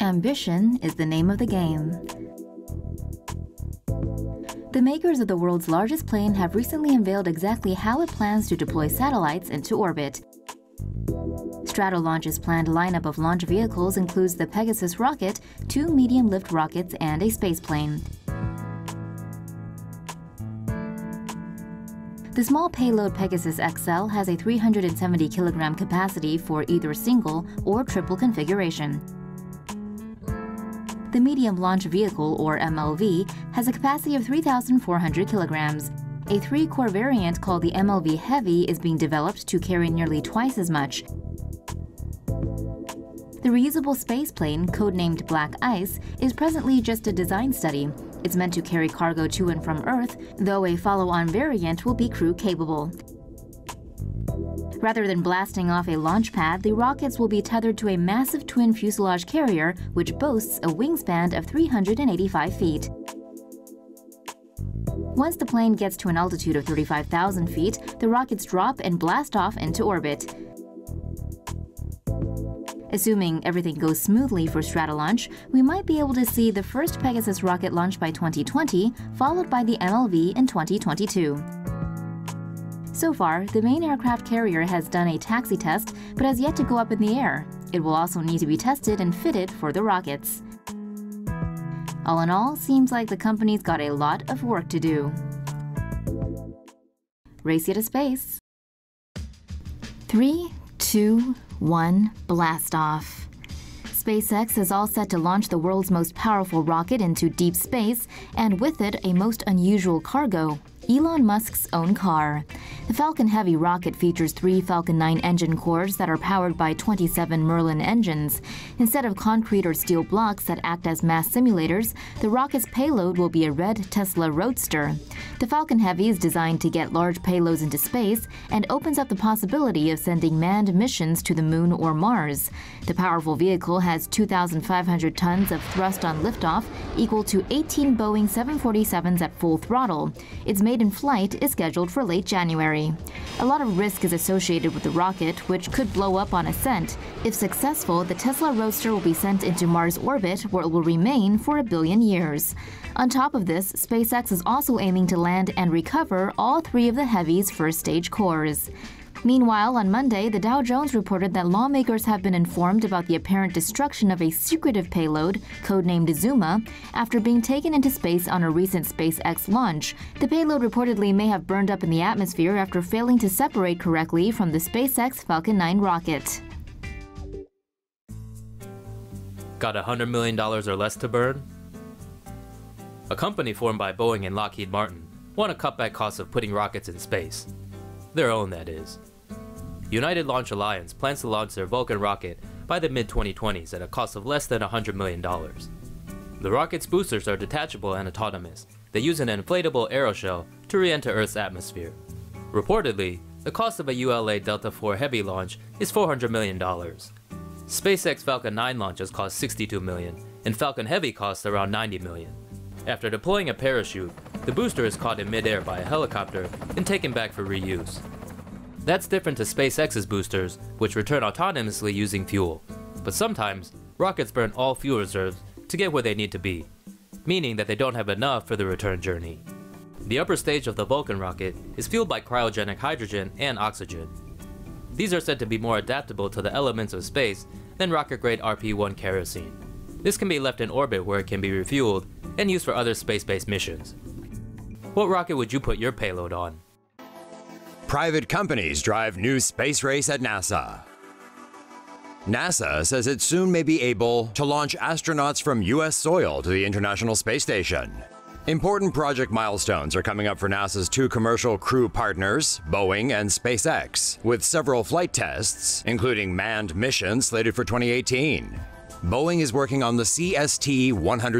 ambition is the name of the game. The makers of the world's largest plane have recently unveiled exactly how it plans to deploy satellites into orbit. Stratolaunch's planned lineup of launch vehicles includes the Pegasus rocket, 2 medium-lift rockets, and a spaceplane. The small payload Pegasus XL has a 370-kilogram capacity for either single or triple configuration. The Medium Launch Vehicle, or MLV, has a capacity of 3,400 kilograms. A 3-core variant called the mlv-h is being developed to carry nearly twice as much. The reusable spaceplane, codenamed Black Ice, is presently just a design study. It's meant to carry cargo to and from Earth, though a follow-on variant will be crew-capable. Rather than blasting off a launch pad, the rockets will be tethered to a massive twin fuselage carrier, which boasts a wingspan of 385 feet. Once the plane gets to an altitude of 35,000 feet, the rockets drop and blast off into orbit. Assuming everything goes smoothly for Stratolaunch, we might be able to see the first Pegasus rocket launched by 2020, followed by the MLV in 2022. So far, the main aircraft carrier has done a taxi test, but has yet to go up in the air. It will also need to be tested and fitted for the rockets. All in all, seems like the company's got a lot of work to do. Race you to space. 3, 2, 1, blast off. SpaceX is all set to launch the world's most powerful rocket into deep space, and with it, a most unusual cargo: Elon Musk's own car. The Falcon Heavy rocket features 3 Falcon 9 engine cores that are powered by 27 Merlin engines. Instead of concrete or steel blocks that act as mass simulators, the rocket's payload will be a red Tesla Roadster. The Falcon Heavy is designed to get large payloads into space and opens up the possibility of sending manned missions to the Moon or Mars. The powerful vehicle has 2,500 tons of thrust on liftoff, equal to 18 Boeing 747s at full throttle. Its maiden flight is scheduled for late January. A lot of risk is associated with the rocket, which could blow up on ascent. If successful, the Tesla Roadster will be sent into Mars orbit, where it will remain for 1 billion years. On top of this, SpaceX is also aiming to land and recover all 3 of the Heavy's first-stage cores. Meanwhile, on Monday, the Dow Jones reported that lawmakers have been informed about the apparent destruction of a secretive payload, codenamed Zuma, after being taken into space on a recent SpaceX launch. The payload reportedly may have burned up in the atmosphere after failing to separate correctly from the SpaceX Falcon 9 rocket. Got $100 million or less to burn? A company formed by Boeing and Lockheed Martin want to cut back costs of putting rockets in space. Their own, that is. United Launch Alliance plans to launch their Vulcan rocket by the mid-2020s at a cost of less than $100 million. The rocket's boosters are detachable and autonomous. They use an inflatable aeroshell to re-enter Earth's atmosphere. Reportedly, the cost of a ULA Delta IV Heavy launch is $400 million. SpaceX Falcon 9 launches cost $62 million, and Falcon Heavy costs around $90 million. After deploying a parachute, the booster is caught in midair by a helicopter and taken back for reuse. That's different to SpaceX's boosters, which return autonomously using fuel. But sometimes, rockets burn all fuel reserves to get where they need to be, meaning that they don't have enough for the return journey. The upper stage of the Vulcan rocket is fueled by cryogenic hydrogen and oxygen. These are said to be more adaptable to the elements of space than rocket-grade RP-1 kerosene. This can be left in orbit where it can be refueled and used for other space-based missions. What rocket would you put your payload on? Private companies drive new space race at NASA. NASA says it soon may be able to launch astronauts from US soil to the International Space Station. Important project milestones are coming up for NASA's 2 commercial crew partners, Boeing and SpaceX, with several flight tests, including manned missions slated for 2018. Boeing is working on the CST-100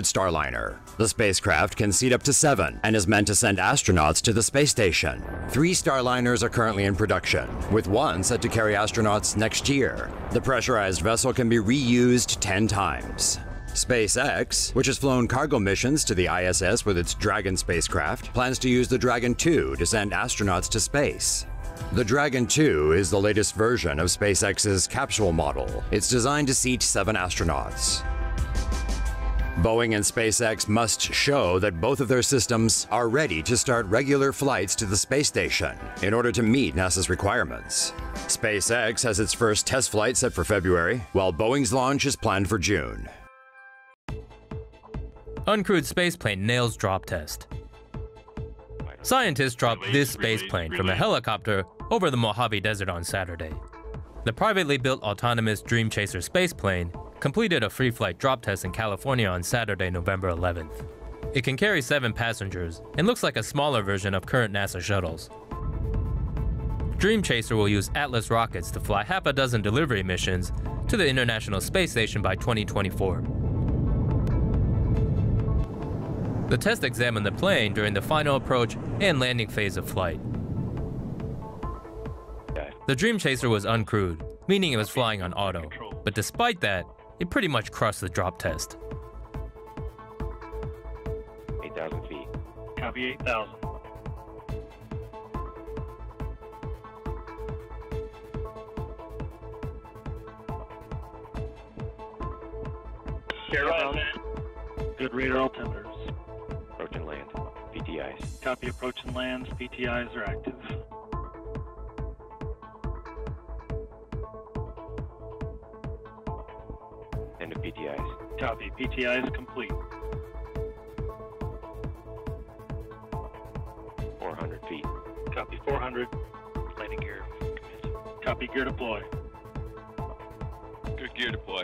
Starliner. The spacecraft can seat up to 7 and is meant to send astronauts to the space station. 3 Starliners are currently in production, with 1 set to carry astronauts next year. The pressurized vessel can be reused 10 times. SpaceX, which has flown cargo missions to the ISS with its Dragon spacecraft, plans to use the Dragon 2 to send astronauts to space. The Dragon 2 is the latest version of SpaceX's capsule model. It's designed to seat 7 astronauts. Boeing and SpaceX must show that both of their systems are ready to start regular flights to the space station in order to meet NASA's requirements. SpaceX has its first test flight set for February, while Boeing's launch is planned for June. Uncrewed spaceplane nails drop test. Scientists dropped this spaceplane from a helicopter over the Mojave Desert on Saturday. The privately built autonomous Dream Chaser spaceplane completed a free flight drop test in California on Saturday, November 11th. It can carry 7 passengers and looks like a smaller version of current NASA shuttles. Dream Chaser will use Atlas rockets to fly half a dozen delivery missions to the International Space Station by 2024. The test examined the plane during the final approach and landing phase of flight. The Dream Chaser was uncrewed, meaning it was flying on auto, but despite that, it pretty much crushed the drop test. 8,000 feet. Copy 8,000. Good radar altimeters. Approach and land. PTIs. Copy approach and lands. PTIs are active. End of PTIs. Copy. PTIs complete. 400 feet. Copy 400. Landing gear. Copy gear deploy. Good gear deploy.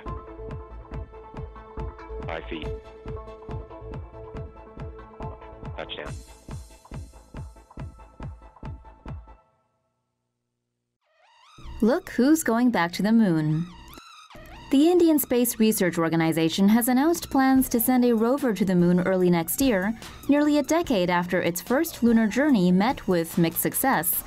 5 feet. Touchdown. Look who's going back to the moon. The Indian Space Research Organization has announced plans to send a rover to the moon early next year, nearly a decade after its first lunar journey met with mixed success.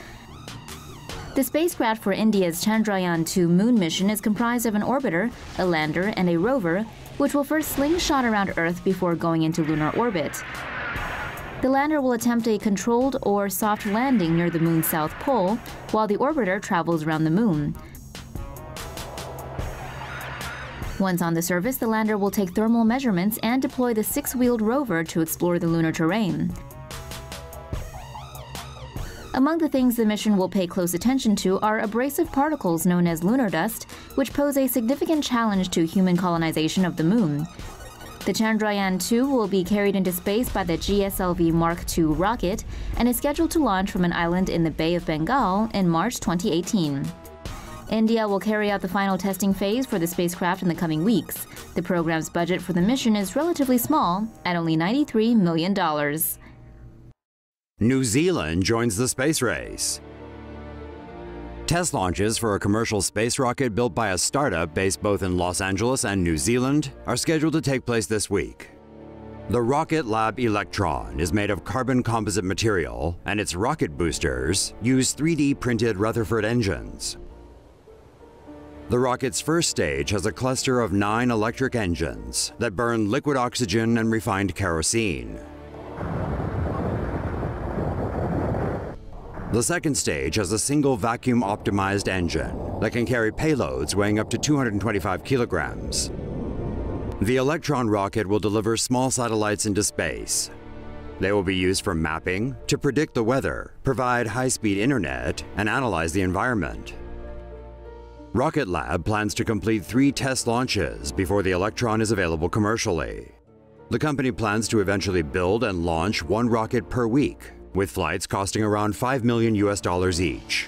The spacecraft for India's Chandrayaan-2 moon mission is comprised of an orbiter, a lander, and a rover, which will first slingshot around Earth before going into lunar orbit. The lander will attempt a controlled or soft landing near the moon's south pole, while the orbiter travels around the moon. Once on the surface, the lander will take thermal measurements and deploy the 6-wheeled rover to explore the lunar terrain. Among the things the mission will pay close attention to are abrasive particles known as lunar dust, which pose a significant challenge to human colonization of the moon. The Chandrayaan-2 will be carried into space by the GSLV Mark II rocket and is scheduled to launch from an island in the Bay of Bengal in March 2018. India will carry out the final testing phase for the spacecraft in the coming weeks. The program's budget for the mission is relatively small, at only $93 million. New Zealand joins the space race. Test launches for a commercial space rocket built by a startup based both in Los Angeles and New Zealand are scheduled to take place this week. The rocket Lab Electron is made of carbon composite material, and its rocket boosters use 3D printed Rutherford engines. The rocket's first stage has a cluster of 9 electric engines that burn liquid oxygen and refined kerosene. The second stage has a single vacuum-optimized engine that can carry payloads weighing up to 225 kilograms. The Electron rocket will deliver small satellites into space. They will be used for mapping, to predict the weather, provide high-speed internet, and analyze the environment. Rocket Lab plans to complete 3 test launches before the Electron is available commercially. The company plans to eventually build and launch 1 rocket per week, with flights costing around $5 million each.